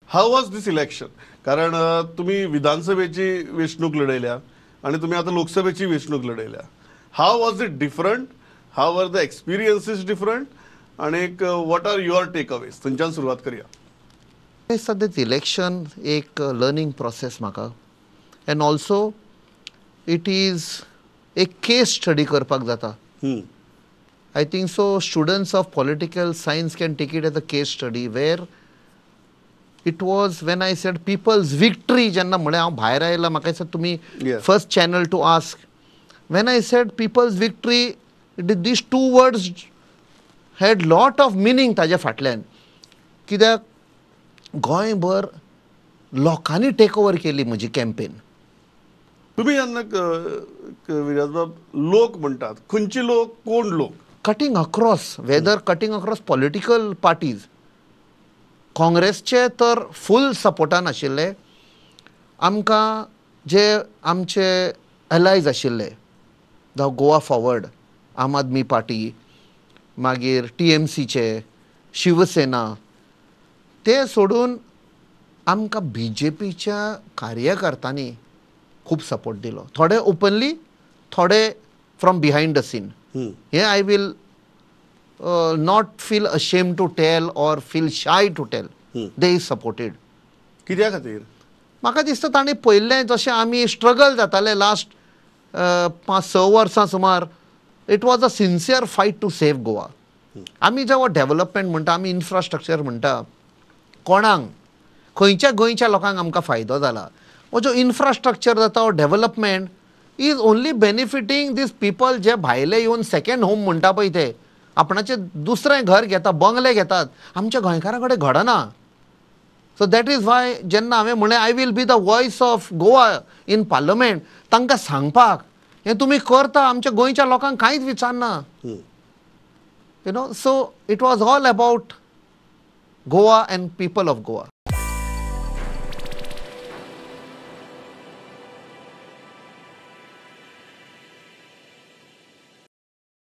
How was this election? कारण तुम्ही विधानसभेची वेंचणूक लढयल्या आणि तुम्ही आता लोकसभेची वेंचणूक लढयल्या. How was it different? How are the experiences different? आणि what are your takeaways? थंयच्यान सुरवात करूया. सद्याच इलेक्शन एक लर्निंग प्रोसेस म्हाका, एंड ऑल्सो इट इज एक केस स्टडी करपाक जाता. I think so students of political science can take it as a case study where it was when I said people's victory जेन्ना म्हळें हांव भायर आयला म्हाका दिसता तुमी first channel to ask. When I said people's victory, these two words had lot of meaning ताज्या फाटल्यान. कित्याक गोंयभर लोकांनी टेक ओवर केली म्हजी कॅम्पेन. तुम्ही जेन्ना विराजबाब लोक म्हणटात, खंयचे लोक, कोण लोक? Cutting across, whether cutting across political parties. काँग्रेसचे तर फूल सपोर्टान आशिल्ले. आमकां जे आमचे एलायज आशिल्ले, द गोवा फॉरवर्ड, आम आदमी पार्टी, मागीर TMCचे, शिवसेना, ते सोडून आमकां BJPच्या कार्यकर्त्यांनी खूब सपोर्ट दिलो. थोडे ओपनली, थोडे फ्रॉम बिहायंड द सीन. हे I will not feel ashamed to tell or feel shy to tell. They is supported. कित्या खातीर? म्हाका दिसता ताणें पयलें जशें आमी स्ट्रगल जाताले लास्ट 5-6 वर्सां सुमार. It was a sincere fight to save Goa. आमी जेव्हा डेव्हलपमेंट म्हणटा, आमी इन्फ्रास्ट्रक्चर म्हणटा, कोणाक, खंयच्या गोंयच्या लोकांक आमकां फायदो जाला. हो जो इन्फ्रास्ट्रक्चर जाता, हो development is only benefiting these people जे भायले येवन सेकंड होम म्हणटा पळय ते, आपणाचें दुसरें घर घेता, बंगले घेतात. आमच्या गोंयकारां कडेन घडना. सो दॅट इज वाय जेन्ना हांवें म्हणलें I will be the voice of Goa in parliament, तांकां सांगपाक हें तुमी करता, आमच्या गोंयच्या लोकांक कांयच विचारना. You know, so it was all about Goa and people of Goa.